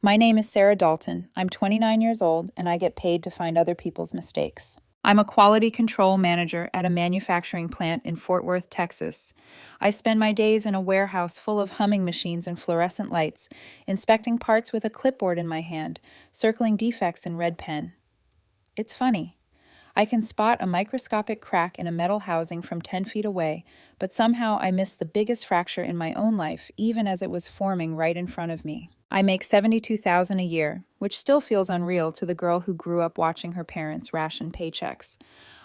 My name is Sarah Dalton. I'm 29 years old, and I get paid to find other people's mistakes. I'm a quality control manager at a manufacturing plant in Fort Worth, Texas. I spend my days in a warehouse full of humming machines and fluorescent lights, inspecting parts with a clipboard in my hand, circling defects in red pen. It's funny. I can spot a microscopic crack in a metal housing from 10 feet away, but somehow I miss the biggest fracture in my own life, even as it was forming right in front of me. I make $72,000 a year, which still feels unreal to the girl who grew up watching her parents ration paychecks.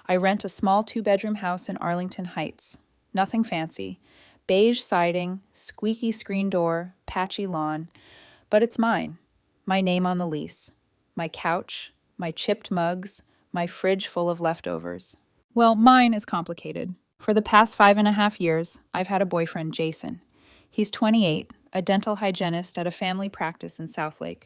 I rent a small two-bedroom house in Arlington Heights. Nothing fancy. Beige siding, squeaky screen door, patchy lawn. But it's mine. My name on the lease. My couch, my chipped mugs, my fridge full of leftovers. Well, mine is complicated. For the past 5.5 years, I've had a boyfriend, Jason. He's 28, a dental hygienist at a family practice in Southlake.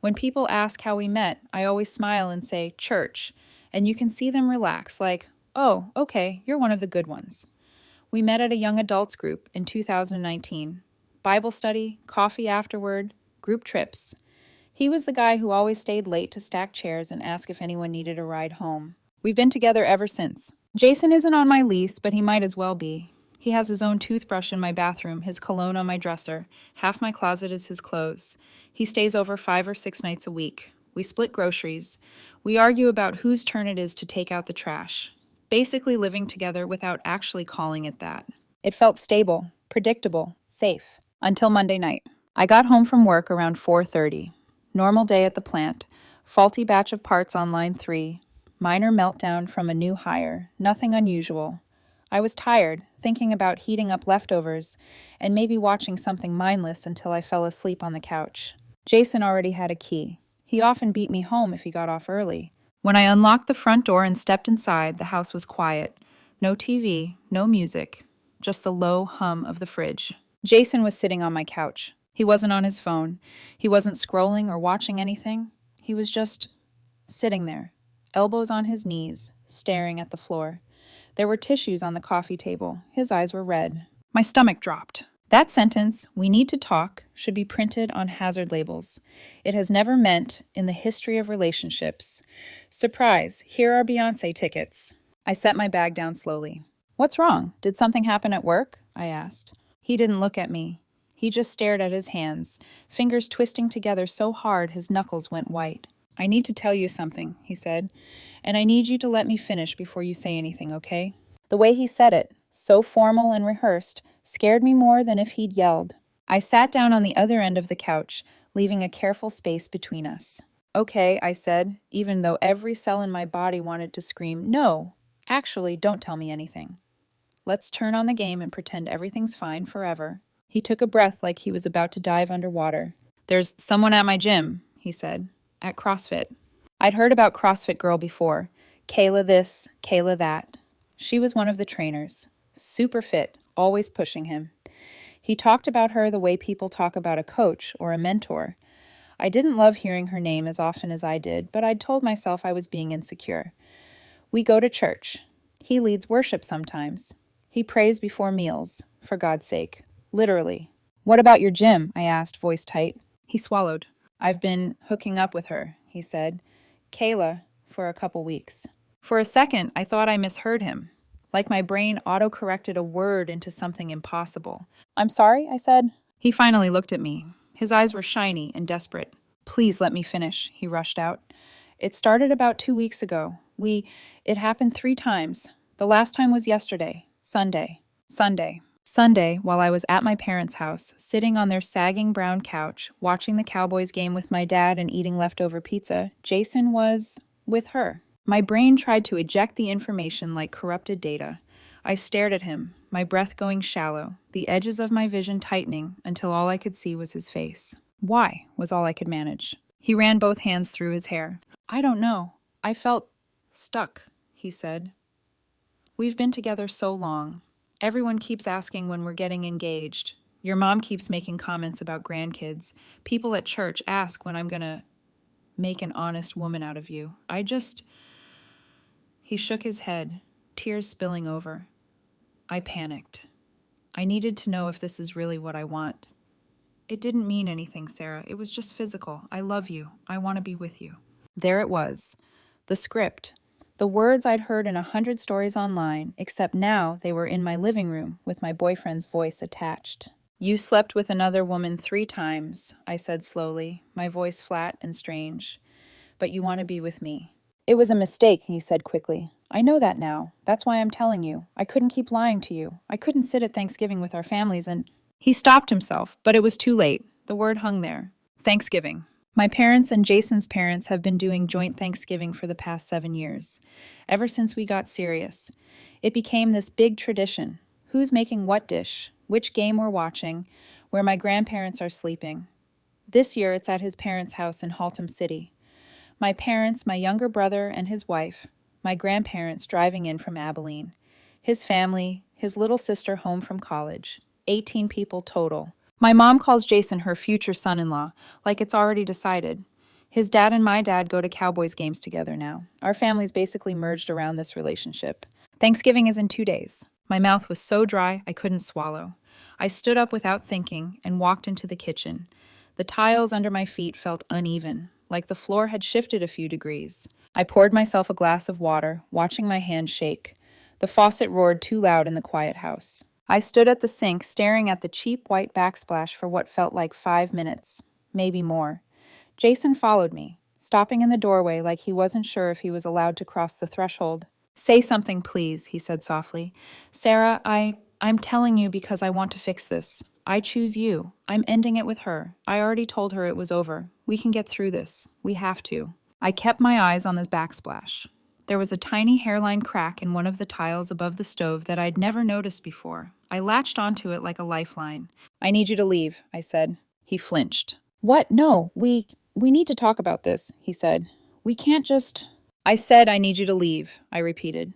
When people ask how we met, I always smile and say, church, and you can see them relax, like, oh, okay, you're one of the good ones. We met at a young adults group in 2019. Bible study, coffee afterward, group trips. He was the guy who always stayed late to stack chairs and ask if anyone needed a ride home. We've been together ever since. Jason isn't on my lease, but he might as well be. He has his own toothbrush in my bathroom, his cologne on my dresser. Half my closet is his clothes. He stays over 5 or 6 nights a week. We split groceries. We argue about whose turn it is to take out the trash. Basically living together without actually calling it that. It felt stable, predictable, safe. Until Monday night. I got home from work around 4:30. Normal day at the plant. Faulty batch of parts on line 3. Minor meltdown from a new hire. Nothing unusual. I was tired, thinking about heating up leftovers, and maybe watching something mindless until I fell asleep on the couch. Jason already had a key. He often beat me home if he got off early. When I unlocked the front door and stepped inside, the house was quiet. No TV, no music, just the low hum of the fridge. Jason was sitting on my couch. He wasn't on his phone. He wasn't scrolling or watching anything. He was just sitting there, elbows on his knees, staring at the floor. There were tissues on the coffee table. His eyes were red. My stomach dropped. That sentence, "we need to talk," should be printed on hazard labels. It has never meant, in the history of relationships, surprise, here are Beyoncé tickets. I set my bag down slowly. What's wrong? Did something happen at work? I asked. He didn't look at me. He just stared at his hands, fingers twisting together so hard his knuckles went white. I need to tell you something, he said, and I need you to let me finish before you say anything, okay? The way he said it, so formal and rehearsed, scared me more than if he'd yelled. I sat down on the other end of the couch, leaving a careful space between us. Okay, I said, even though every cell in my body wanted to scream, no, actually, don't tell me anything. Let's turn on the game and pretend everything's fine forever. He took a breath like he was about to dive underwater. There's someone at my gym, he said, at CrossFit. I'd heard about CrossFit Girl before. Kayla this, Kayla that. She was one of the trainers. Super fit, always pushing him. He talked about her the way people talk about a coach or a mentor. I didn't love hearing her name as often as I did, but I'd told myself I was being insecure. We go to church. He leads worship sometimes. He prays before meals, for God's sake. Literally. What about your gym? I asked, voice tight. He swallowed. I've been hooking up with her, he said. Kayla, for a couple weeks. For a second, I thought I misheard him. Like my brain auto-corrected a word into something impossible. I'm sorry, I said. He finally looked at me. His eyes were shiny and desperate. Please let me finish, he rushed out. It started about 2 weeks ago. It happened 3 times. The last time was yesterday, Sunday, while I was at my parents' house, sitting on their sagging brown couch, watching the Cowboys game with my dad and eating leftover pizza, Jason was with her. My brain tried to eject the information like corrupted data. I stared at him, my breath going shallow, the edges of my vision tightening until all I could see was his face. Why was all I could manage. He ran both hands through his hair. I don't know. I felt stuck, he said. We've been together so long. Everyone keeps asking when we're getting engaged. Your mom keeps making comments about grandkids. People at church ask when I'm gonna make an honest woman out of you. He shook his head, tears spilling over. I panicked. I needed to know if this is really what I want. It didn't mean anything, Sarah. It was just physical. I love you. I want to be with you. There it was. The script. The words I'd heard in 100 stories online, except now they were in my living room with my boyfriend's voice attached. You slept with another woman 3 times, I said slowly, my voice flat and strange. But you want to be with me. It was a mistake, he said quickly. I know that now. That's why I'm telling you. I couldn't keep lying to you. I couldn't sit at Thanksgiving with our families and... He stopped himself, but it was too late. The word hung there. Thanksgiving. My parents and Jason's parents have been doing joint Thanksgiving for the past 7 years, ever since we got serious. It became this big tradition. Who's making what dish, which game we're watching, where my grandparents are sleeping. This year it's at his parents' house in Haltom City. My parents, my younger brother and his wife, my grandparents driving in from Abilene, his family, his little sister home from college, 18 people total. My mom calls Jason her future son-in-law, like it's already decided. His dad and my dad go to Cowboys games together now. Our family's basically merged around this relationship. Thanksgiving is in 2 days. My mouth was so dry I couldn't swallow. I stood up without thinking and walked into the kitchen. The tiles under my feet felt uneven, like the floor had shifted a few degrees. I poured myself a glass of water, watching my hand shake. The faucet roared too loud in the quiet house. I stood at the sink, staring at the cheap white backsplash for what felt like 5 minutes, maybe more. Jason followed me, stopping in the doorway like he wasn't sure if he was allowed to cross the threshold. Say something, please, he said softly. Sarah, I'm telling you because I want to fix this. I choose you. I'm ending it with her. I already told her it was over. We can get through this. We have to. I kept my eyes on this backsplash. There was a tiny hairline crack in one of the tiles above the stove that I'd never noticed before. I latched onto it like a lifeline. I need you to leave, I said. He flinched. What? No, we need to talk about this, he said. We can't just... I said I need you to leave, I repeated.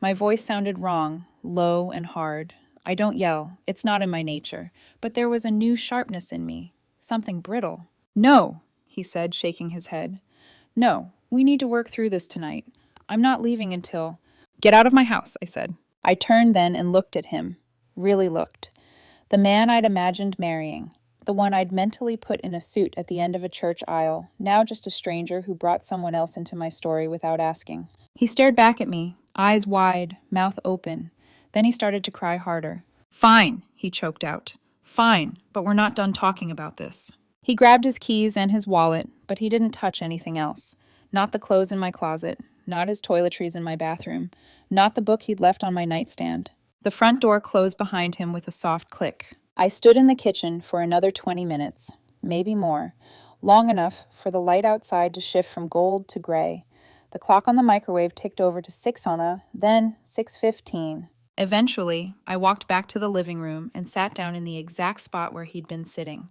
My voice sounded wrong, low and hard. I don't yell. It's not in my nature. But there was a new sharpness in me. Something brittle. No, he said, shaking his head. No, we need to work through this tonight. I'm not leaving until... Get out of my house, I said. I turned then and looked at him. Really looked. The man I'd imagined marrying. The one I'd mentally put in a suit at the end of a church aisle, now just a stranger who brought someone else into my story without asking. He stared back at me, eyes wide, mouth open. Then he started to cry harder. Fine, he choked out. Fine, but we're not done talking about this. He grabbed his keys and his wallet, but he didn't touch anything else. Not the clothes in my closet, not his toiletries in my bathroom, not the book he'd left on my nightstand. The front door closed behind him with a soft click. I stood in the kitchen for another 20 minutes, maybe more, long enough for the light outside to shift from gold to gray. The clock on the microwave ticked over to 6 on then 6:15. Eventually, I walked back to the living room and sat down in the exact spot where he'd been sitting.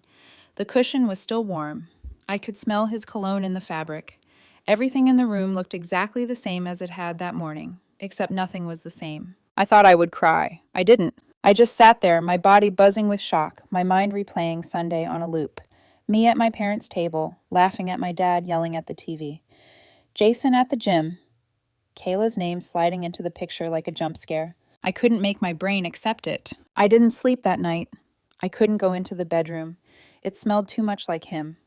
The cushion was still warm. I could smell his cologne in the fabric. Everything in the room looked exactly the same as it had that morning, except nothing was the same. I thought I would cry. I didn't. I just sat there, my body buzzing with shock, my mind replaying Sunday on a loop. Me at my parents' table, laughing at my dad yelling at the TV. Jason at the gym. Kayla's name sliding into the picture like a jump scare. I couldn't make my brain accept it. I didn't sleep that night. I couldn't go into the bedroom. It smelled too much like him.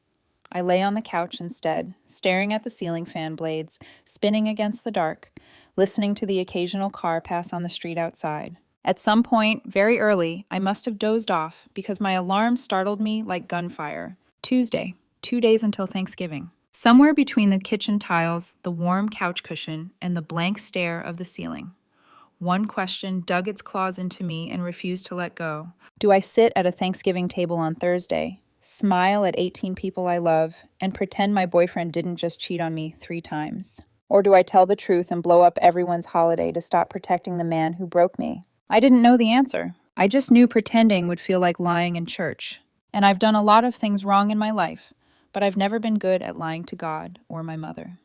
I lay on the couch instead, staring at the ceiling fan blades, spinning against the dark, listening to the occasional car pass on the street outside. At some point, very early, I must have dozed off because my alarm startled me like gunfire. Tuesday, 2 days until Thanksgiving. Somewhere between the kitchen tiles, the warm couch cushion, and the blank stare of the ceiling. One question dug its claws into me and refused to let go. Do I sit at a Thanksgiving table on Thursday, smile at 18 people I love, and pretend my boyfriend didn't just cheat on me 3 times? Or do I tell the truth and blow up everyone's holiday to stop protecting the man who broke me? I didn't know the answer. I just knew pretending would feel like lying in church. And I've done a lot of things wrong in my life, but I've never been good at lying to God or my mother.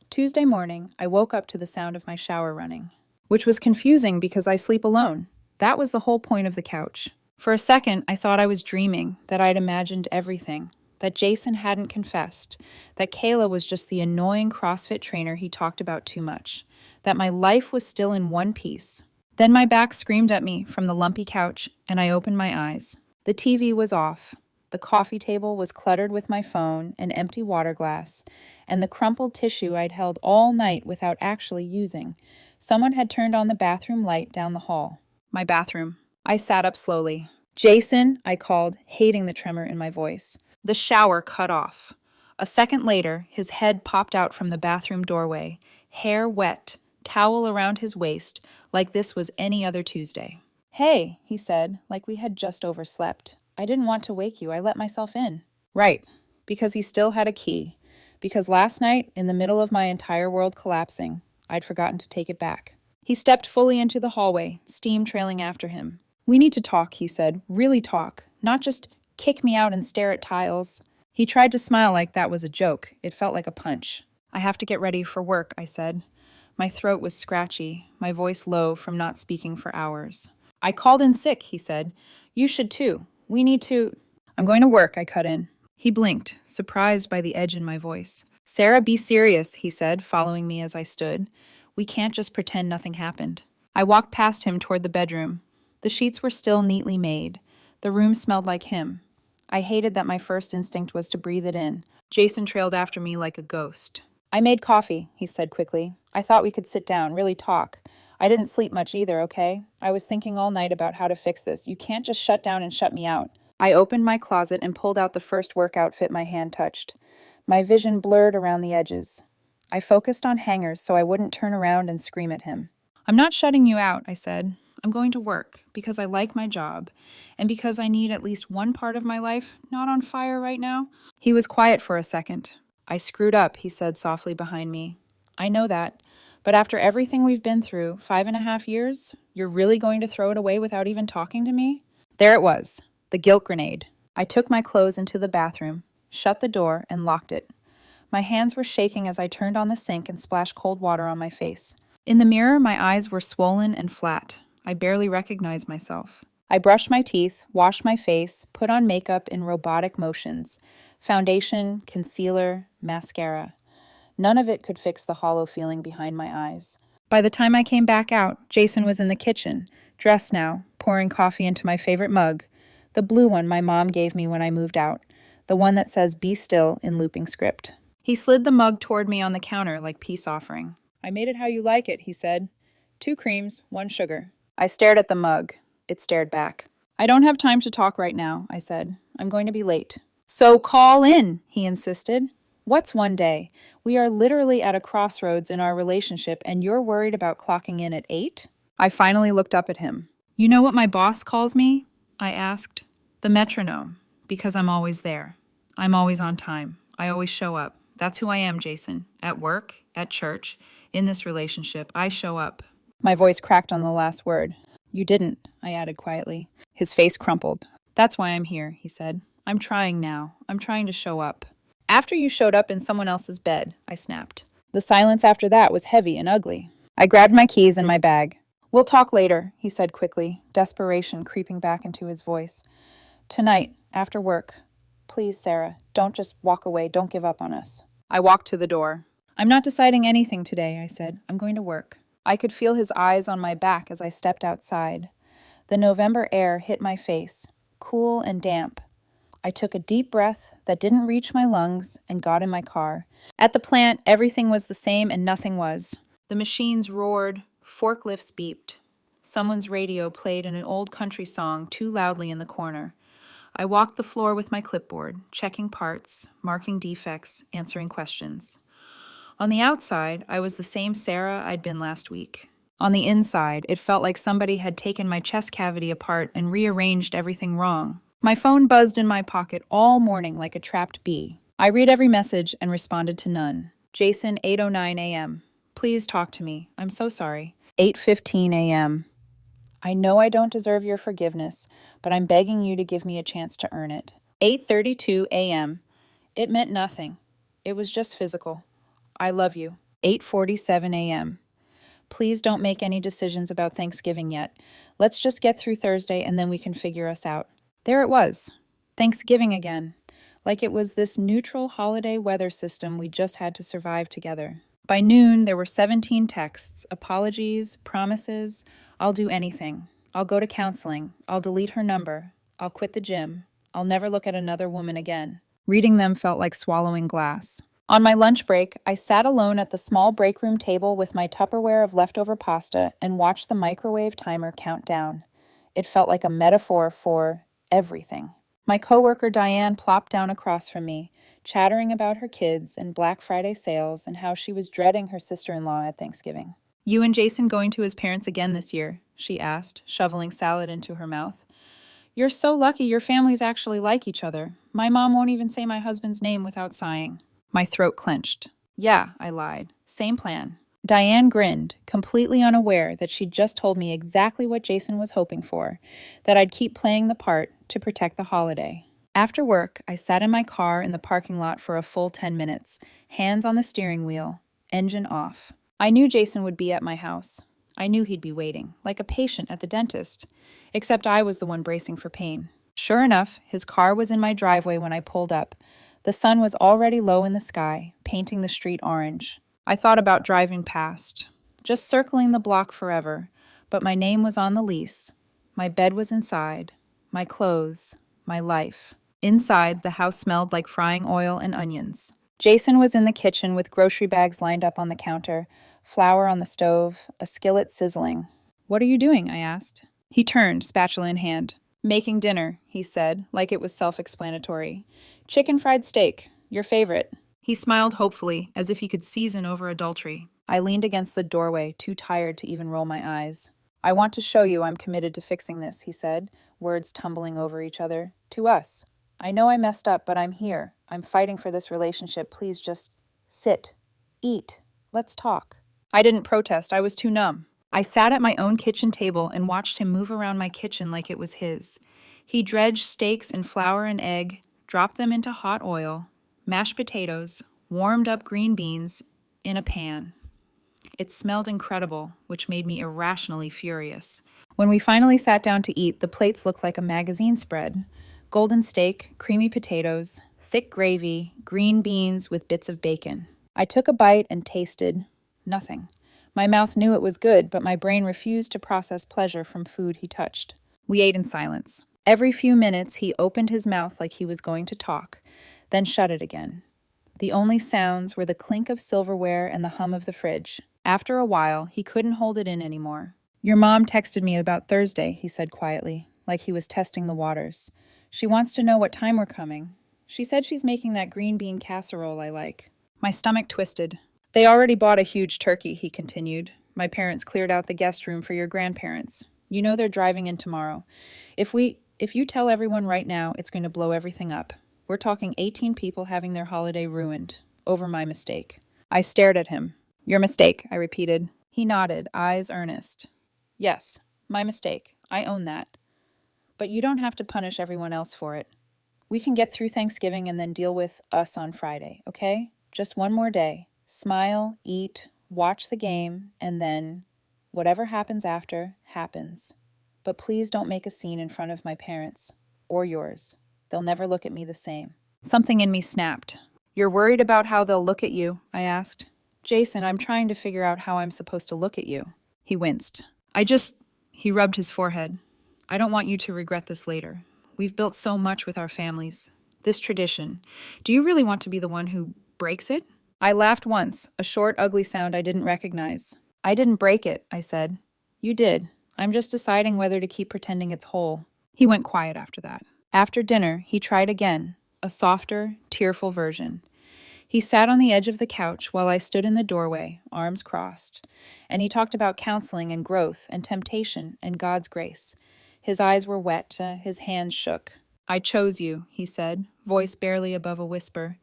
Tuesday morning, I woke up to the sound of my shower running, which was confusing because I sleep alone. That was the whole point of the couch. For a second, I thought I was dreaming, that I'd imagined everything, that Jason hadn't confessed, that Kayla was just the annoying CrossFit trainer he talked about too much, that my life was still in one piece. Then my back screamed at me from the lumpy couch, and I opened my eyes. The TV was off. The coffee table was cluttered with my phone, an empty water glass, and the crumpled tissue I'd held all night without actually using. Someone had turned on the bathroom light down the hall. My bathroom. I sat up slowly. Jason, I called, hating the tremor in my voice. The shower cut off. A second later, his head popped out from the bathroom doorway, hair wet, towel around his waist, like this was any other Tuesday. Hey, he said, like we had just overslept. I didn't want to wake you. I let myself in. Right, because he still had a key. Because last night, in the middle of my entire world collapsing, I'd forgotten to take it back. He stepped fully into the hallway, steam trailing after him. We need to talk, he said. Really talk. Not just kick me out and stare at tiles. He tried to smile like that was a joke. It felt like a punch. I have to get ready for work, I said. My throat was scratchy, my voice low from not speaking for hours. I called in sick, he said. You should too. We need to... I'm going to work, I cut in. He blinked, surprised by the edge in my voice. Sarah, be serious, he said, following me as I stood. We can't just pretend nothing happened. I walked past him toward the bedroom. The sheets were still neatly made. The room smelled like him. I hated that my first instinct was to breathe it in. Jason trailed after me like a ghost. I made coffee, he said quickly. I thought we could sit down, really talk. I didn't sleep much either, okay? I was thinking all night about how to fix this. You can't just shut down and shut me out. I opened my closet and pulled out the first work outfit my hand touched. My vision blurred around the edges. I focused on hangers so I wouldn't turn around and scream at him. I'm not shutting you out, I said. I'm going to work because I like my job and because I need at least one part of my life not on fire right now. He was quiet for a second. I screwed up, he said softly behind me. I know that. But after everything we've been through, 5.5 years, you're really going to throw it away without even talking to me? There it was, the guilt grenade. I took my clothes into the bathroom, shut the door, and locked it. My hands were shaking as I turned on the sink and splashed cold water on my face. In the mirror, my eyes were swollen and flat. I barely recognized myself. I brushed my teeth, washed my face, put on makeup in robotic motions. Foundation, concealer, mascara. None of it could fix the hollow feeling behind my eyes. By the time I came back out, Jason was in the kitchen, dressed now, pouring coffee into my favorite mug, the blue one my mom gave me when I moved out, the one that says "Be still" in looping script. He slid the mug toward me on the counter like peace offering. I made it how you like it, he said. 2 creams, 1 sugar. I stared at the mug. It stared back. I don't have time to talk right now, I said. I'm going to be late. So call in, he insisted. What's one day? We are literally at a crossroads in our relationship, and you're worried about clocking in at 8? I finally looked up at him. You know what my boss calls me? I asked. The metronome, because I'm always there. I'm always on time. I always show up. That's who I am, Jason. At work, at church, in this relationship, I show up. My voice cracked on the last word. You didn't, I added quietly. His face crumpled. That's why I'm here, he said. I'm trying now. I'm trying to show up. After you showed up in someone else's bed, I snapped. The silence after that was heavy and ugly. I grabbed my keys and my bag. We'll talk later, he said quickly, desperation creeping back into his voice. Tonight, after work. Please, Sarah, don't just walk away. Don't give up on us. I walked to the door. I'm not deciding anything today, I said. I'm going to work. I could feel his eyes on my back as I stepped outside. The November air hit my face, cool and damp. I took a deep breath that didn't reach my lungs and got in my car. At the plant, everything was the same and nothing was. The machines roared, forklifts beeped. Someone's radio played an old country song too loudly in the corner. I walked the floor with my clipboard, checking parts, marking defects, answering questions. On the outside, I was the same Sarah I'd been last week. On the inside, it felt like somebody had taken my chest cavity apart and rearranged everything wrong. My phone buzzed in my pocket all morning like a trapped bee. I read every message and responded to none. Jason, 8:09 a.m. Please talk to me. I'm so sorry. 8:15 a.m. I know I don't deserve your forgiveness, but I'm begging you to give me a chance to earn it. 8:32 a.m. It meant nothing. It was just physical. I love you. 8:47 a.m. Please don't make any decisions about Thanksgiving yet. Let's just get through Thursday and then we can figure us out. There it was. Thanksgiving again. Like it was this neutral holiday weather system we just had to survive together. By noon, there were 17 texts, apologies, promises. I'll do anything. I'll go to counseling. I'll delete her number. I'll quit the gym. I'll never look at another woman again. Reading them felt like swallowing glass. On my lunch break, I sat alone at the small break room table with my Tupperware of leftover pasta and watched the microwave timer count down. It felt like a metaphor for everything. My coworker Diane plopped down across from me, chattering about her kids and Black Friday sales and how she was dreading her sister-in-law at Thanksgiving. You and Jason going to his parents again this year? She asked, shoveling salad into her mouth. You're so lucky your families actually like each other. My mom won't even say my husband's name without sighing. My throat clenched. Yeah, I lied. Same plan. Diane grinned, completely unaware that she'd just told me exactly what Jason was hoping for, that I'd keep playing the part to protect the holiday. After work, I sat in my car in the parking lot for a full 10 minutes, hands on the steering wheel, engine off. I knew Jason would be at my house. I knew he'd be waiting, like a patient at the dentist, except I was the one bracing for pain. Sure enough, his car was in my driveway when I pulled up. The sun was already low in the sky, painting the street orange. I thought about driving past, just circling the block forever, but my name was on the lease. My bed was inside, my clothes, my life. Inside, the house smelled like frying oil and onions. Jason was in the kitchen with grocery bags lined up on the counter, flour on the stove, a skillet sizzling. What are you doing? I asked. He turned, spatula in hand. Making dinner, he said, like it was self-explanatory. Chicken fried steak, your favorite. He smiled hopefully, as if he could season over adultery. I leaned against the doorway, too tired to even roll my eyes. I want to show you I'm committed to fixing this, he said, words tumbling over each other. To us. I know I messed up, but I'm here. I'm fighting for this relationship. Please just sit. Eat. Let's talk. I didn't protest. I was too numb. I sat at my own kitchen table and watched him move around my kitchen like it was his. He dredged steaks in flour and egg, dropped them into hot oil, mashed potatoes, warmed up green beans in a pan. It smelled incredible, which made me irrationally furious. When we finally sat down to eat, the plates looked like a magazine spread. Golden steak, creamy potatoes, thick gravy, green beans with bits of bacon. I took a bite and tasted nothing. My mouth knew it was good, but my brain refused to process pleasure from food he touched. We ate in silence. Every few minutes, he opened his mouth like he was going to talk, then shut it again. The only sounds were the clink of silverware and the hum of the fridge. After a while, he couldn't hold it in anymore. Your mom texted me about Thursday, he said quietly, like he was testing the waters. She wants to know what time we're coming. She said she's making that green bean casserole I like. My stomach twisted. They already bought a huge turkey, he continued. My parents cleared out the guest room for your grandparents. You know they're driving in tomorrow. If you tell everyone right now, it's going to blow everything up. We're talking 18 people having their holiday ruined. Over my mistake. I stared at him. Your mistake, I repeated. He nodded, eyes earnest. Yes, my mistake. I own that. But you don't have to punish everyone else for it. We can get through Thanksgiving and then deal with us on Friday, okay? Just one more day. Smile, eat, watch the game, and then whatever happens after, happens. But please don't make a scene in front of my parents. Or yours. They'll never look at me the same. Something in me snapped. You're worried about how they'll look at you? I asked. Jason, I'm trying to figure out how I'm supposed to look at you. He winced. He rubbed his forehead. I don't want you to regret this later. We've built so much with our families. This tradition. Do you really want to be the one who breaks it? I laughed once, a short, ugly sound I didn't recognize. I didn't break it, I said. You did. I'm just deciding whether to keep pretending it's whole. He went quiet after that. After dinner, he tried again, a softer, tearful version. He sat on the edge of the couch while I stood in the doorway, arms crossed, and he talked about counseling and growth and temptation and God's grace. His eyes were wet, his hands shook. I chose you, he said, voice barely above a whisper.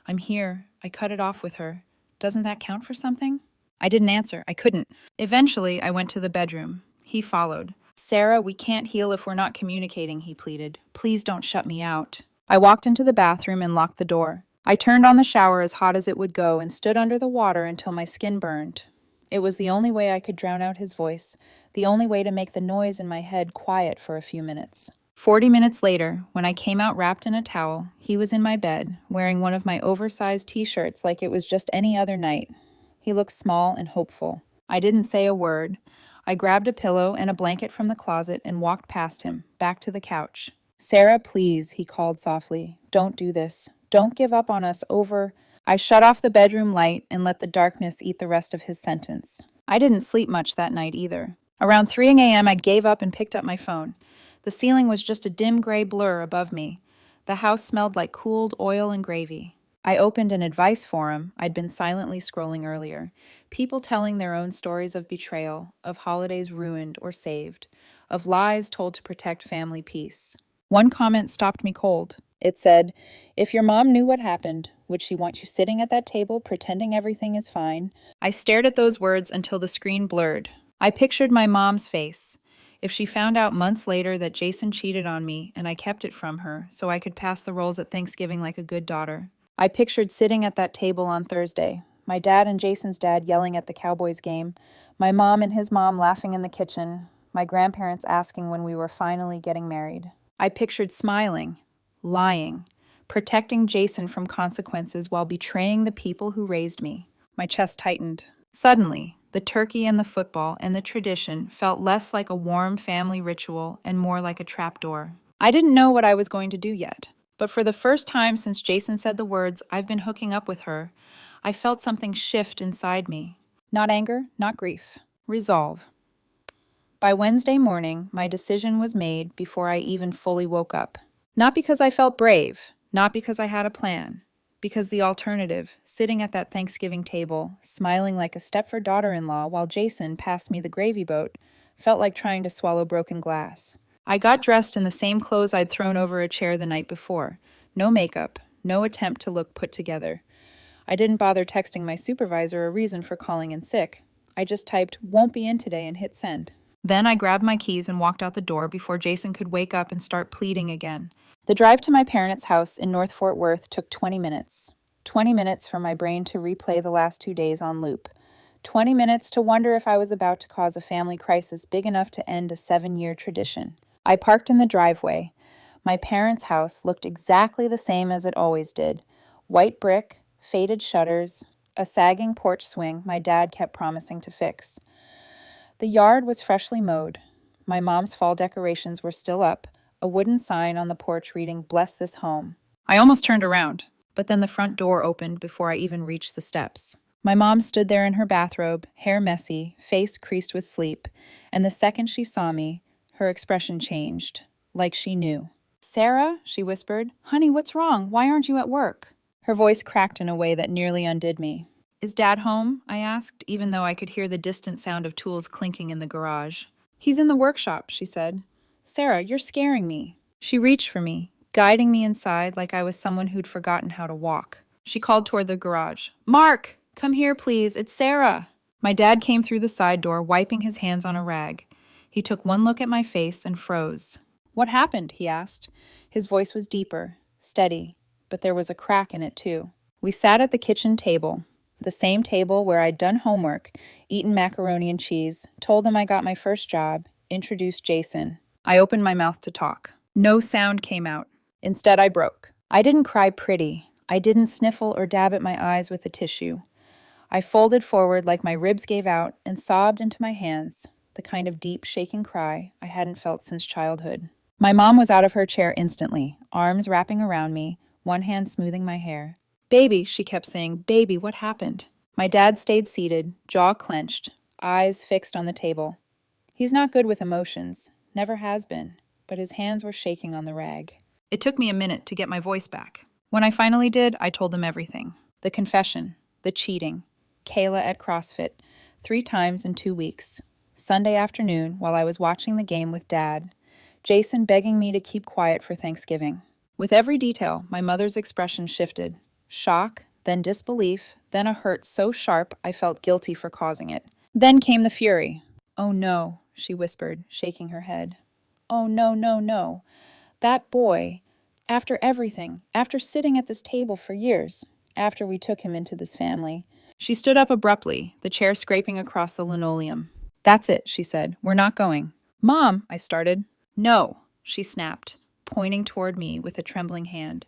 I'm here. I cut it off with her. Doesn't that count for something? I didn't answer. I couldn't. Eventually, I went to the bedroom. He followed. Sarah, we can't heal if we're not communicating, he pleaded. Please don't shut me out. I walked into the bathroom and locked the door. I turned on the shower as hot as it would go and stood under the water until my skin burned. It was the only way I could drown out his voice, the only way to make the noise in my head quiet for a few minutes. 40 minutes later, when I came out wrapped in a towel, he was in my bed, wearing one of my oversized t-shirts like it was just any other night. He looked small and hopeful. I didn't say a word. I grabbed a pillow and a blanket from the closet and walked past him, back to the couch. Sarah, please, he called softly. Don't do this. Don't give up on us over. I shut off the bedroom light and let the darkness eat the rest of his sentence. I didn't sleep much that night either. Around 3 a.m., I gave up and picked up my phone. The ceiling was just a dim gray blur above me. The house smelled like cooled oil and gravy. I opened an advice forum I'd been silently scrolling earlier. People telling their own stories of betrayal, of holidays ruined or saved, of lies told to protect family peace. One comment stopped me cold. It said, "If your mom knew what happened, would she want you sitting at that table pretending everything is fine?" I stared at those words until the screen blurred. I pictured my mom's face. If she found out months later that Jason cheated on me and I kept it from her so I could pass the rolls at Thanksgiving like a good daughter. I pictured sitting at that table on Thursday, my dad and Jason's dad yelling at the Cowboys game, my mom and his mom laughing in the kitchen, my grandparents asking when we were finally getting married. I pictured smiling, lying, protecting Jason from consequences while betraying the people who raised me. My chest tightened. Suddenly, the turkey and the football and the tradition felt less like a warm family ritual and more like a trapdoor. I didn't know what I was going to do yet, but for the first time since Jason said the words, "I've been hooking up with her," I felt something shift inside me. Not anger, not grief. Resolve. By Wednesday morning, my decision was made before I even fully woke up. Not because I felt brave, not because I had a plan, because the alternative, sitting at that Thanksgiving table, smiling like a Stepford daughter-in-law while Jason passed me the gravy boat, felt like trying to swallow broken glass. I got dressed in the same clothes I'd thrown over a chair the night before. No makeup, no attempt to look put together. I didn't bother texting my supervisor a reason for calling in sick. I just typed, "Won't be in today," and hit send. Then I grabbed my keys and walked out the door before Jason could wake up and start pleading again. The drive to my parents' house in North Fort Worth took 20 minutes. 20 minutes for my brain to replay the last 2 days on loop. 20 minutes to wonder if I was about to cause a family crisis big enough to end a 7-year tradition. I parked in the driveway. My parents' house looked exactly the same as it always did. White brick, faded shutters, a sagging porch swing my dad kept promising to fix. The yard was freshly mowed. My mom's fall decorations were still up, a wooden sign on the porch reading, "Bless this home." I almost turned around, but then the front door opened before I even reached the steps. My mom stood there in her bathrobe, hair messy, face creased with sleep, and the second she saw me, her expression changed, like she knew. "Sarah," she whispered, "honey, what's wrong? Why aren't you at work?" Her voice cracked in a way that nearly undid me. "Is Dad home?" I asked, even though I could hear the distant sound of tools clinking in the garage. "He's in the workshop," she said. "Sarah, you're scaring me." She reached for me, guiding me inside like I was someone who'd forgotten how to walk. She called toward the garage. "Mark, come here, please. It's Sarah." My dad came through the side door, wiping his hands on a rag. He took one look at my face and froze. "What happened?" he asked. His voice was deeper, steady, but there was a crack in it too. We sat at the kitchen table. The same table where I'd done homework, eaten macaroni and cheese, told them I got my first job, introduced Jason. I opened my mouth to talk. No sound came out. Instead, I broke. I didn't cry pretty. I didn't sniffle or dab at my eyes with a tissue. I folded forward like my ribs gave out and sobbed into my hands, the kind of deep, shaking cry I hadn't felt since childhood. My mom was out of her chair instantly, arms wrapping around me, one hand smoothing my hair. "Baby," she kept saying, "baby, what happened?" My dad stayed seated, jaw clenched, eyes fixed on the table. He's not good with emotions, never has been, but his hands were shaking on the rag. It took me a minute to get my voice back. When I finally did, I told them everything. The confession, the cheating, Kayla at CrossFit, 3 times in 2 weeks. Sunday afternoon, while I was watching the game with Dad, Jason begging me to keep quiet for Thanksgiving. With every detail, my mother's expression shifted. Shock, then disbelief, then a hurt so sharp I felt guilty for causing it. Then came the fury. "Oh no," she whispered, shaking her head. "Oh no, no, no. That boy, after everything, after sitting at this table for years, after we took him into this family." She stood up abruptly, the chair scraping across the linoleum. "That's it," she said. "We're not going." "Mom," I started. "No," she snapped, pointing toward me with a trembling hand.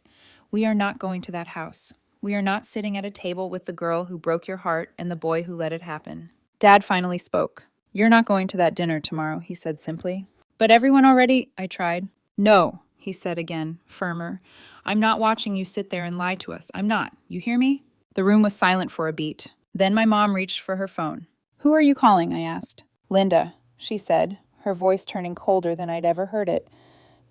"We are not going to that house. We are not sitting at a table with the girl who broke your heart and the boy who let it happen." Dad finally spoke. "You're not going to that dinner tomorrow," he said simply. "But everyone already," I tried. "No," he said again, firmer. I'm not watching you sit there and lie to us. I'm not. You hear me? The room was silent for a beat. Then my mom reached for her phone. Who are you calling? I asked. Linda, she said, her voice turning colder than I'd ever heard it.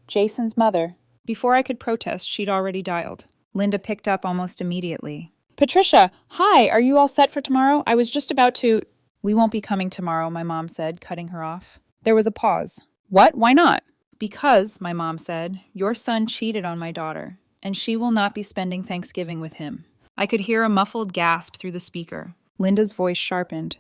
Jason's mother. Before I could protest, she'd already dialed. Linda picked up almost immediately. Patricia, hi, are you all set for tomorrow? I was just about to... We won't be coming tomorrow, my mom said, cutting her off. There was a pause. What? Why not? Because, my mom said, your son cheated on my daughter, and she will not be spending Thanksgiving with him. I could hear a muffled gasp through the speaker. Linda's voice sharpened.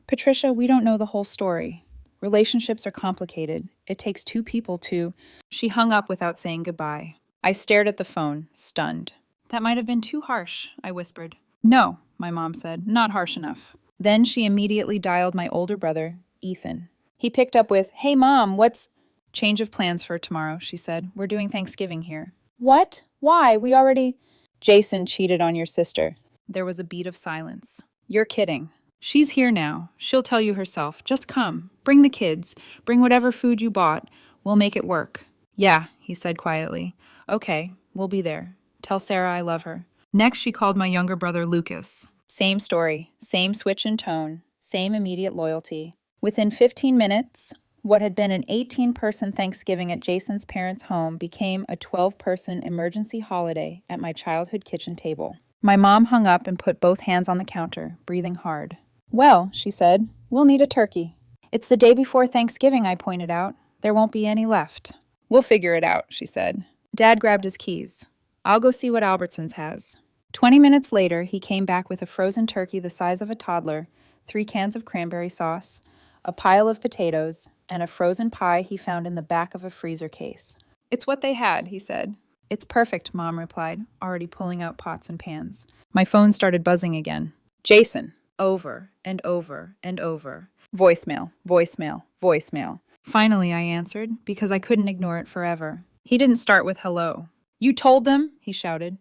Patricia, we don't know the whole story. Relationships are complicated. It takes two people to... She hung up without saying goodbye. I stared at the phone, stunned. That might have been too harsh, I whispered. No, my mom said, not harsh enough. Then she immediately dialed my older brother, Ethan. He picked up with, Hey Mom, what's... Change of plans for tomorrow, she said. We're doing Thanksgiving here. What? Why? We already... Jason cheated on your sister. There was a beat of silence. You're kidding. She's here now. She'll tell you herself. Just come. Bring the kids. Bring whatever food you bought. We'll make it work. Yeah, he said quietly. Okay, we'll be there. Tell Sarah I love her. Next, she called my younger brother Lucas. Same story, same switch in tone, same immediate loyalty. Within 15 minutes, what had been an 18-person Thanksgiving at Jason's parents' home became a 12-person emergency holiday at my childhood kitchen table. My mom hung up and put both hands on the counter, breathing hard. Well, she said, we'll need a turkey. It's the day before Thanksgiving, I pointed out. There won't be any left. We'll figure it out, she said. Dad grabbed his keys. I'll go see what Albertsons has. 20 minutes later, he came back with a frozen turkey the size of a toddler, 3 cans of cranberry sauce, a pile of potatoes, and a frozen pie he found in the back of a freezer case. It's what they had, he said. It's perfect, Mom replied, already pulling out pots and pans. My phone started buzzing again. Jason. Over and over and over. Voicemail, voicemail, voicemail. Finally, I answered, because I couldn't ignore it forever. He didn't start with hello. You told them? He shouted.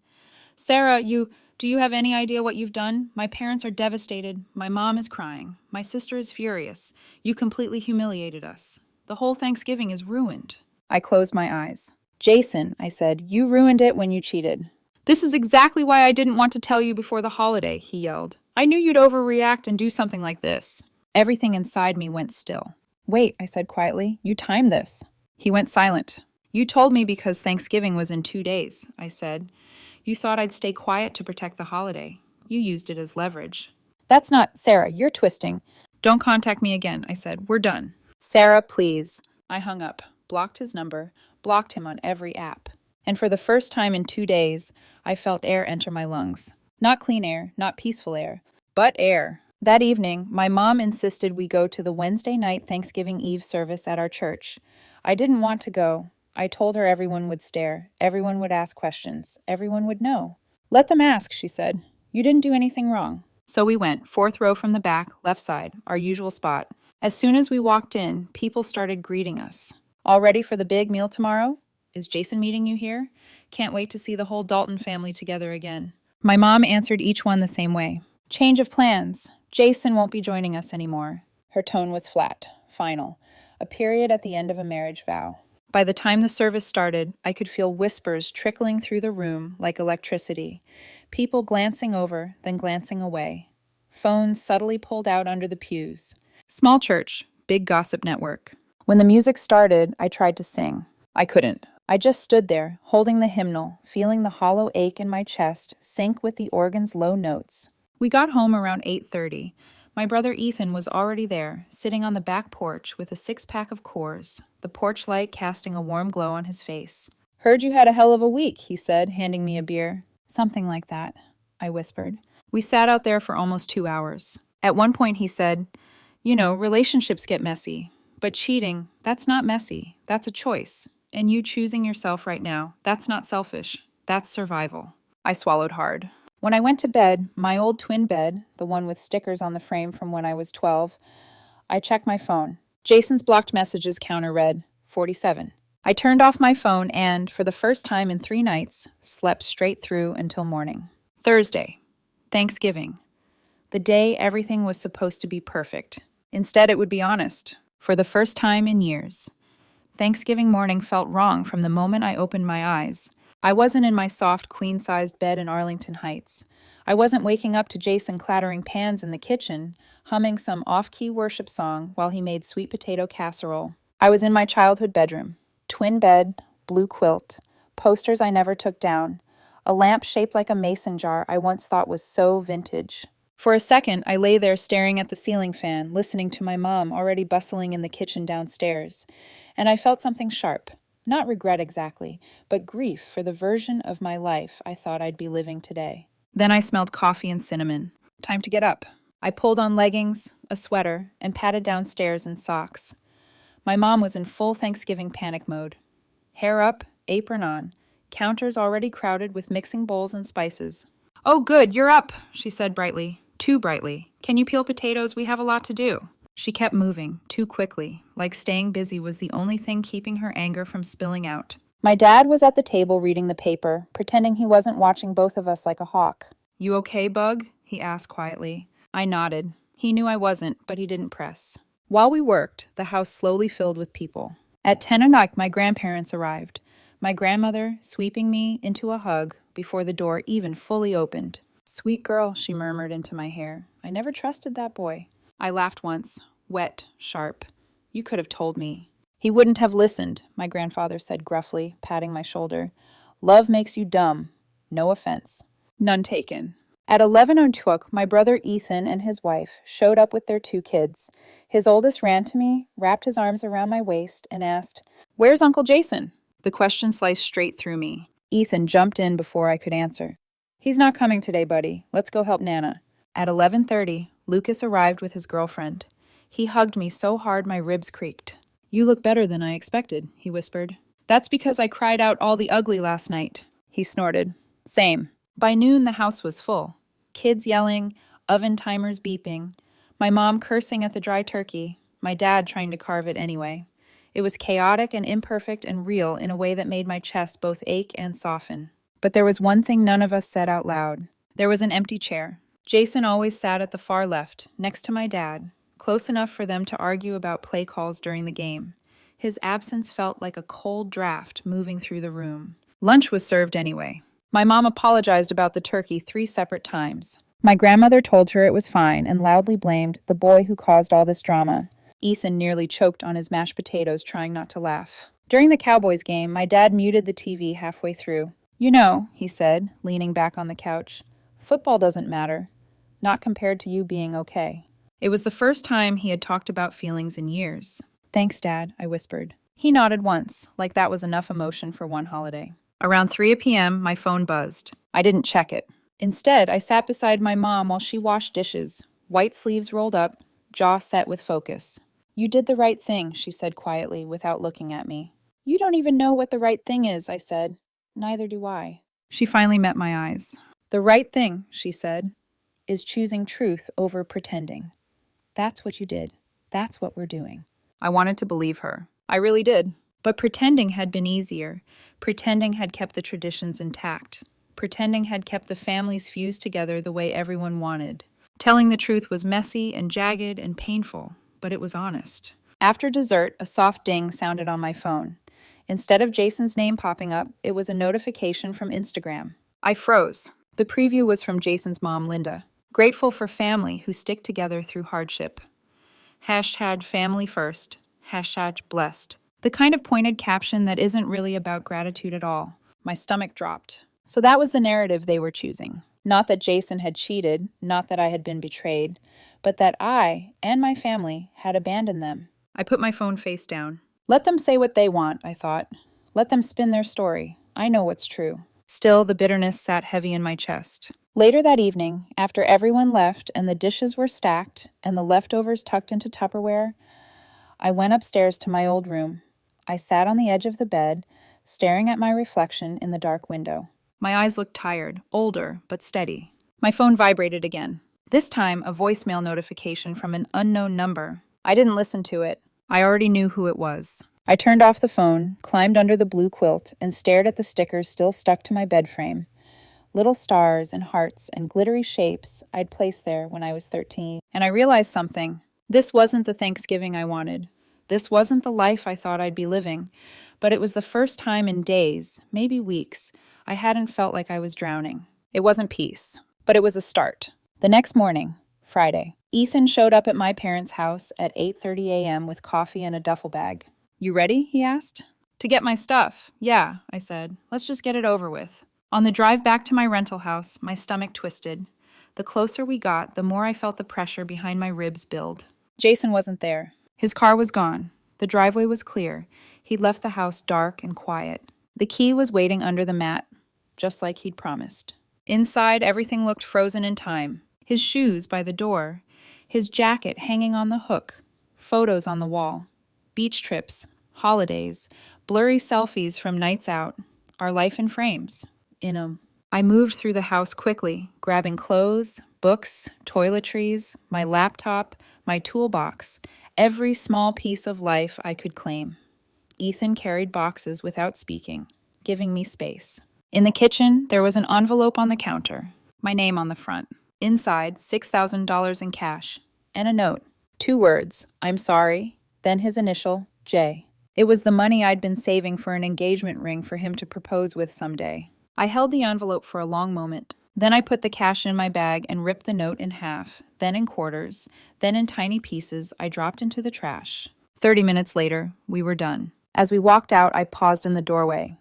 Sarah, do you have any idea what you've done? My parents are devastated. My mom is crying. My sister is furious. You completely humiliated us. The whole Thanksgiving is ruined. I closed my eyes. Jason, I said, you ruined it when you cheated. This is exactly why I didn't want to tell you before the holiday, he yelled. I knew you'd overreact and do something like this. Everything inside me went still. Wait, I said quietly, you timed this. He went silent. You told me because Thanksgiving was in 2 days, I said. You thought I'd stay quiet to protect the holiday. You used it as leverage. That's not, Sarah, you're twisting. Don't contact me again, I said. We're done. Sarah, please. I hung up, blocked his number, blocked him on every app. And for the first time in 2 days, I felt air enter my lungs. Not clean air, not peaceful air, but air. That evening, my mom insisted we go to the Wednesday night Thanksgiving Eve service at our church. I didn't want to go. I told her everyone would stare, everyone would ask questions, everyone would know. Let them ask, she said. You didn't do anything wrong. So we went, 4th row from the back, left side, our usual spot. As soon as we walked in, people started greeting us. All ready for the big meal tomorrow? Is Jason meeting you here? Can't wait to see the whole Dalton family together again. My mom answered each one the same way. Change of plans. Jason won't be joining us anymore. Her tone was flat, final, a period at the end of a marriage vow. By the time the service started, I could feel whispers trickling through the room like electricity, people glancing over, then glancing away. Phones subtly pulled out under the pews. Small church, big gossip network. When the music started, I tried to sing. I couldn't. I just stood there, holding the hymnal, feeling the hollow ache in my chest sync with the organ's low notes. We got home around 8:30. My brother Ethan was already there, sitting on the back porch with a 6-pack of Coors, the porch light casting a warm glow on his face. Heard you had a hell of a week, he said, handing me a beer. Something like that, I whispered. We sat out there for almost 2 hours. At one point he said, You know, relationships get messy, but cheating, that's not messy. That's a choice. And you choosing yourself right now, that's not selfish. That's survival. I swallowed hard. When I went to bed, my old twin bed, the one with stickers on the frame from when I was 12, I checked my phone. Jason's blocked messages counter read 47. I turned off my phone and, for the first time in 3 nights, slept straight through until morning. Thursday. Thanksgiving. The day everything was supposed to be perfect. Instead, it would be honest. For the first time in years. Thanksgiving morning felt wrong from the moment I opened my eyes. I wasn't in my soft, queen-sized bed in Arlington Heights. I wasn't waking up to Jason clattering pans in the kitchen, humming some off-key worship song while he made sweet potato casserole. I was in my childhood bedroom. Twin bed, blue quilt, posters I never took down, a lamp shaped like a mason jar I once thought was so vintage. For a second, I lay there staring at the ceiling fan, listening to my mom already bustling in the kitchen downstairs, and I felt something sharp. Not regret exactly, but grief for the version of my life I thought I'd be living today. Then I smelled coffee and cinnamon. Time to get up. I pulled on leggings, a sweater, and padded downstairs in socks. My mom was in full Thanksgiving panic mode. Hair up, apron on, counters already crowded with mixing bowls and spices. "Oh, good, you're up," she said brightly. Too brightly. "Can you peel potatoes? We have a lot to do." She kept moving, too quickly, like staying busy was the only thing keeping her anger from spilling out. My dad was at the table reading the paper, pretending he wasn't watching both of us like a hawk. "You okay, Bug?" he asked quietly. I nodded. He knew I wasn't, but he didn't press. While we worked, the house slowly filled with people. At 10 o'clock, my grandparents arrived, my grandmother sweeping me into a hug before the door even fully opened. "Sweet girl," she murmured into my hair. "I never trusted that boy." I laughed once, wet, sharp. "You could have told me." "He wouldn't have listened," my grandfather said gruffly, patting my shoulder. "Love makes you dumb. No offense." None taken. At 11:02, my brother Ethan and his wife showed up with their 2 kids. His oldest ran to me, wrapped his arms around my waist, and asked, "Where's Uncle Jason?" The question sliced straight through me. Ethan jumped in before I could answer. "He's not coming today, buddy. Let's go help Nana." At 11:30, Lucas arrived with his girlfriend. He hugged me so hard my ribs creaked. "You look better than I expected," he whispered. "That's because I cried out all the ugly last night," he snorted. "Same." By noon, the house was full. Kids yelling, oven timers beeping, my mom cursing at the dry turkey, my dad trying to carve it anyway. It was chaotic and imperfect and real in a way that made my chest both ache and soften. But there was one thing none of us said out loud. There was an empty chair. Jason always sat at the far left, next to my dad, close enough for them to argue about play calls during the game. His absence felt like a cold draft moving through the room. Lunch was served anyway. My mom apologized about the turkey 3 separate times. My grandmother told her it was fine and loudly blamed the boy who caused all this drama. Ethan nearly choked on his mashed potatoes trying not to laugh. During the Cowboys game, my dad muted the TV halfway through. "You know," he said, leaning back on the couch, "football doesn't matter. Not compared to you being okay." It was the first time he had talked about feelings in years. "Thanks, Dad," I whispered. He nodded once, like that was enough emotion for one holiday. Around 3 p.m., my phone buzzed. I didn't check it. Instead, I sat beside my mom while she washed dishes, white sleeves rolled up, jaw set with focus. "You did the right thing," she said quietly, without looking at me. "You don't even know what the right thing is," I said. "Neither do I." She finally met my eyes. "The right thing," she said, "is choosing truth over pretending. That's what you did. That's what we're doing." I wanted to believe her. I really did. But pretending had been easier. Pretending had kept the traditions intact. Pretending had kept the families fused together the way everyone wanted. Telling the truth was messy and jagged and painful, but it was honest. After dessert, a soft ding sounded on my phone. Instead of Jason's name popping up, it was a notification from Instagram. I froze. The preview was from Jason's mom, Linda. "Grateful for family who stick together through hardship. Hashtag family first. Hashtag blessed." The kind of pointed caption that isn't really about gratitude at all. My stomach dropped. So that was the narrative they were choosing. Not that Jason had cheated, not that I had been betrayed, but that I and my family had abandoned them. I put my phone face down. Let them say what they want, I thought. Let them spin their story. I know what's true. Still, the bitterness sat heavy in my chest. Later that evening, after everyone left and the dishes were stacked and the leftovers tucked into Tupperware, I went upstairs to my old room. I sat on the edge of the bed, staring at my reflection in the dark window. My eyes looked tired, older, but steady. My phone vibrated again. This time, a voicemail notification from an unknown number. I didn't listen to it. I already knew who it was. I turned off the phone, climbed under the blue quilt, and stared at the stickers still stuck to my bed frame. Little stars and hearts and glittery shapes I'd placed there when I was 13. And I realized something. This wasn't the Thanksgiving I wanted. This wasn't the life I thought I'd be living, but it was the first time in days, maybe weeks, I hadn't felt like I was drowning. It wasn't peace, but it was a start. The next morning, Friday, Ethan showed up at my parents' house at 8:30 a.m. with coffee and a duffel bag. "You ready?" he asked. "To get my stuff." "Yeah," I said. "Let's just get it over with." On the drive back to my rental house, my stomach twisted. The closer we got, the more I felt the pressure behind my ribs build. Jason wasn't there. His car was gone. The driveway was clear. He'd left the house dark and quiet. The key was waiting under the mat, just like he'd promised. Inside, everything looked frozen in time. His shoes by the door, his jacket hanging on the hook, photos on the wall, beach trips, holidays, blurry selfies from nights out, our life in frames, in 'em. I moved through the house quickly, grabbing clothes, books, toiletries, my laptop, my toolbox, every small piece of life I could claim. Ethan carried boxes without speaking, giving me space. In the kitchen, there was an envelope on the counter, my name on the front. Inside, $6,000 in cash, and a note. 2 words, "I'm sorry," then his initial, J. It was the money I'd been saving for an engagement ring for him to propose with someday. I held the envelope for a long moment. Then I put the cash in my bag and ripped the note in half, then in quarters, then in tiny pieces I dropped into the trash. 30 minutes later, we were done. As we walked out, I paused in the doorway.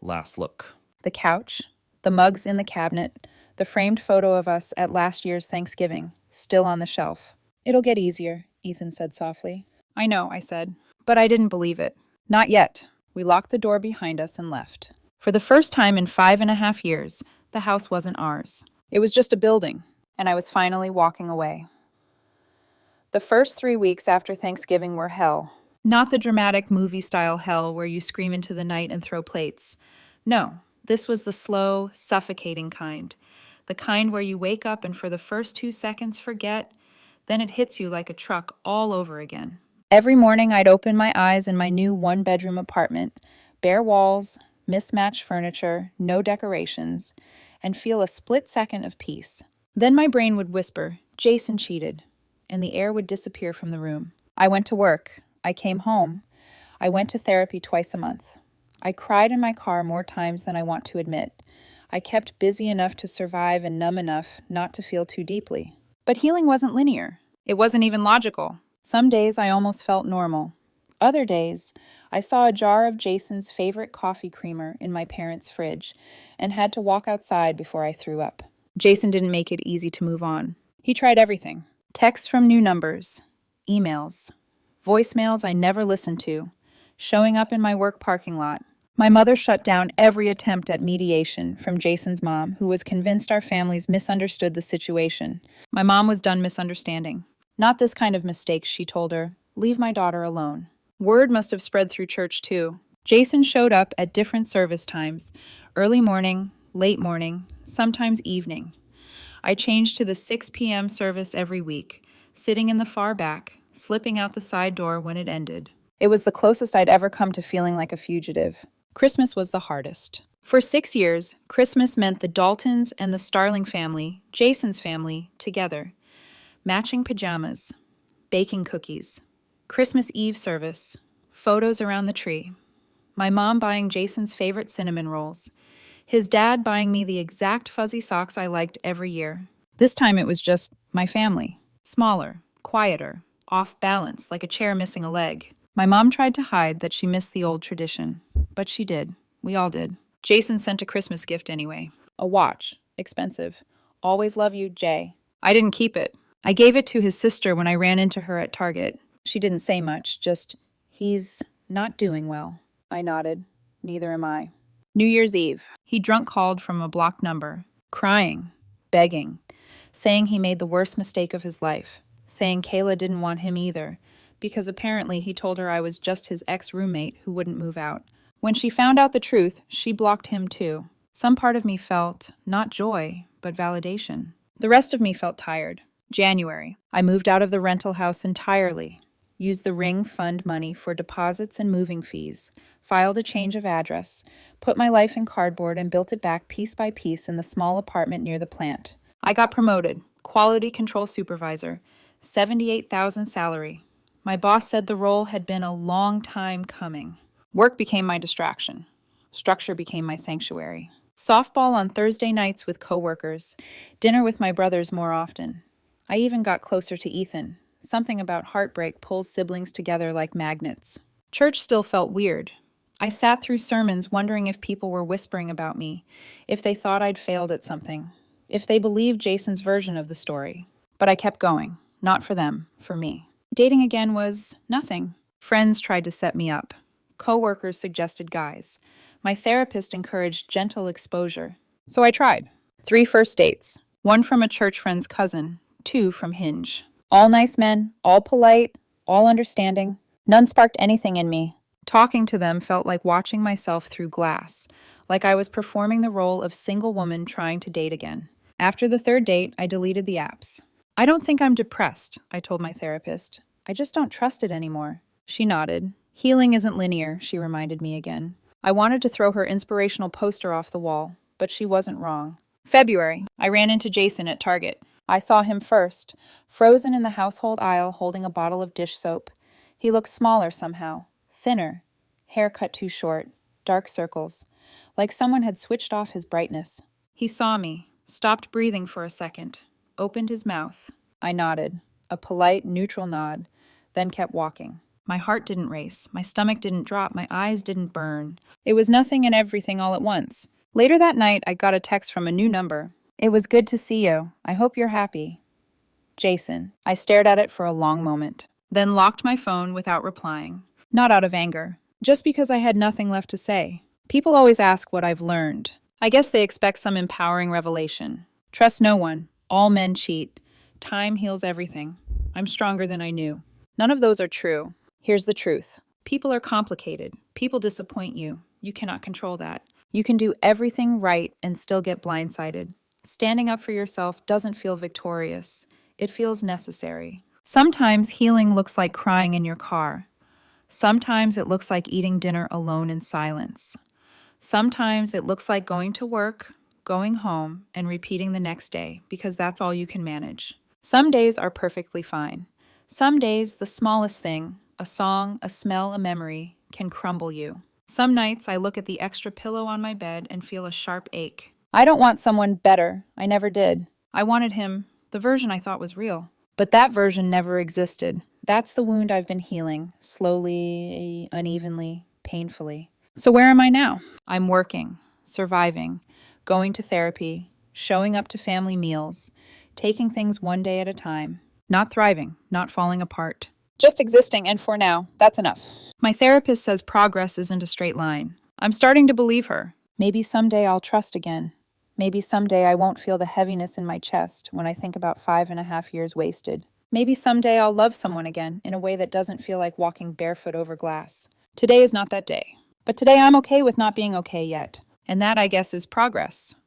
Last look. The couch, the mugs in the cabinet, the framed photo of us at last year's Thanksgiving, still on the shelf. "It'll get easier," Ethan said softly. "I know," I said, but I didn't believe it. Not yet. We locked the door behind us and left. For the first time in 5.5 years, the house wasn't ours. It was just a building, and I was finally walking away. The first 3 weeks after Thanksgiving were hell. Not the dramatic movie-style hell where you scream into the night and throw plates. No, this was the slow, suffocating kind. The kind where you wake up and for the first 2 seconds forget, then it hits you like a truck all over again. Every morning I'd open my eyes in my new 1-bedroom apartment, bare walls, mismatched furniture, no decorations, and feel a split second of peace. Then my brain would whisper, "Jason cheated," and the air would disappear from the room. I went to work. I came home. I went to therapy twice a month. I cried in my car more times than I want to admit. I kept busy enough to survive and numb enough not to feel too deeply. But healing wasn't linear. It wasn't even logical. Some days I almost felt normal. Other days, I saw a jar of Jason's favorite coffee creamer in my parents' fridge and had to walk outside before I threw up. Jason didn't make it easy to move on. He tried everything. Texts from new numbers, emails, voicemails I never listened to, showing up in my work parking lot. My mother shut down every attempt at mediation from Jason's mom, who was convinced our families misunderstood the situation. My mom was done misunderstanding. "Not this kind of mistake," she told her. "Leave my daughter alone." Word must have spread through church, too. Jason showed up at different service times, early morning, late morning, sometimes evening. I changed to the 6 p.m. service every week, sitting in the far back, slipping out the side door when it ended. It was the closest I'd ever come to feeling like a fugitive. Christmas was the hardest. For 6 years, Christmas meant the Daltons and the Starling family, Jason's family, together. Matching pajamas, baking cookies, Christmas Eve service, photos around the tree, my mom buying Jason's favorite cinnamon rolls, his dad buying me the exact fuzzy socks I liked every year. This time it was just my family, smaller, quieter, off balance, like a chair missing a leg. My mom tried to hide that she missed the old tradition, but she did. We all did. Jason sent a Christmas gift anyway. A watch, expensive. "Always love you, Jay." I didn't keep it. I gave it to his sister when I ran into her at Target. She didn't say much, just, "He's not doing well." I nodded. "Neither am I." New Year's Eve, he drunk called from a blocked number, crying, begging, saying he made the worst mistake of his life, saying Kayla didn't want him either, because apparently he told her I was just his ex-roommate who wouldn't move out. When she found out the truth, she blocked him too. Some part of me felt, not joy, but validation. The rest of me felt tired. January, I moved out of the rental house entirely, used the Ring Fund money for deposits and moving fees, filed a change of address, put my life in cardboard and built it back piece by piece in the small apartment near the plant. I got promoted, quality control supervisor, $78,000 salary. My boss said the role had been a long time coming. Work became my distraction. Structure became my sanctuary. Softball on Thursday nights with coworkers, dinner with my brothers more often. I even got closer to Ethan. Something about heartbreak pulls siblings together like magnets. Church still felt weird. I sat through sermons wondering if people were whispering about me, if they thought I'd failed at something, if they believed Jason's version of the story. But I kept going. Not for them, for me. Dating again was nothing. Friends tried to set me up. Coworkers suggested guys. My therapist encouraged gentle exposure. So I tried. 3 first dates. 1 from a church friend's cousin, 2 from Hinge. All nice men, all polite, all understanding. None sparked anything in me. Talking to them felt like watching myself through glass, like I was performing the role of single woman trying to date again. After the 3rd date, I deleted the apps. I don't think I'm depressed, I told my therapist. I just don't trust it anymore. She nodded. Healing isn't linear, she reminded me again. I wanted to throw her inspirational poster off the wall, but she wasn't wrong. February, I ran into Jason at Target. I saw him first, frozen in the household aisle holding a bottle of dish soap. He looked smaller somehow, thinner, hair cut too short, dark circles, like someone had switched off his brightness. He saw me, stopped breathing for a second, opened his mouth. I nodded, a polite, neutral nod, then kept walking. My heart didn't race, my stomach didn't drop, my eyes didn't burn. It was nothing and everything all at once. Later that night, I got a text from a new number. It was good to see you. I hope you're happy. Jason. I stared at it for a long moment, then locked my phone without replying. Not out of anger, just because I had nothing left to say. People always ask what I've learned. I guess they expect some empowering revelation. Trust no one. All men cheat. Time heals everything. I'm stronger than I knew. None of those are true. Here's the truth. People are complicated. People disappoint you. You cannot control that. You can do everything right and still get blindsided. Standing up for yourself doesn't feel victorious. It feels necessary. Sometimes healing looks like crying in your car. Sometimes it looks like eating dinner alone in silence. Sometimes it looks like going to work, going home, and repeating the next day because that's all you can manage. Some days are perfectly fine. Some days, the smallest thing, a song, a smell, a memory, can crumble you. Some nights I look at the extra pillow on my bed and feel a sharp ache. I don't want someone better. I never did. I wanted him, the version I thought was real. But that version never existed. That's the wound I've been healing, slowly, unevenly, painfully. So where am I now? I'm working, surviving, going to therapy, showing up to family meals, taking things one day at a time. Not thriving, not falling apart. Just existing, and for now, that's enough. My therapist says progress isn't a straight line. I'm starting to believe her. Maybe someday I'll trust again. Maybe someday I won't feel the heaviness in my chest when I think about 5.5 years wasted. Maybe someday I'll love someone again in a way that doesn't feel like walking barefoot over glass. Today is not that day. But today I'm okay with not being okay yet. And that, I guess, is progress.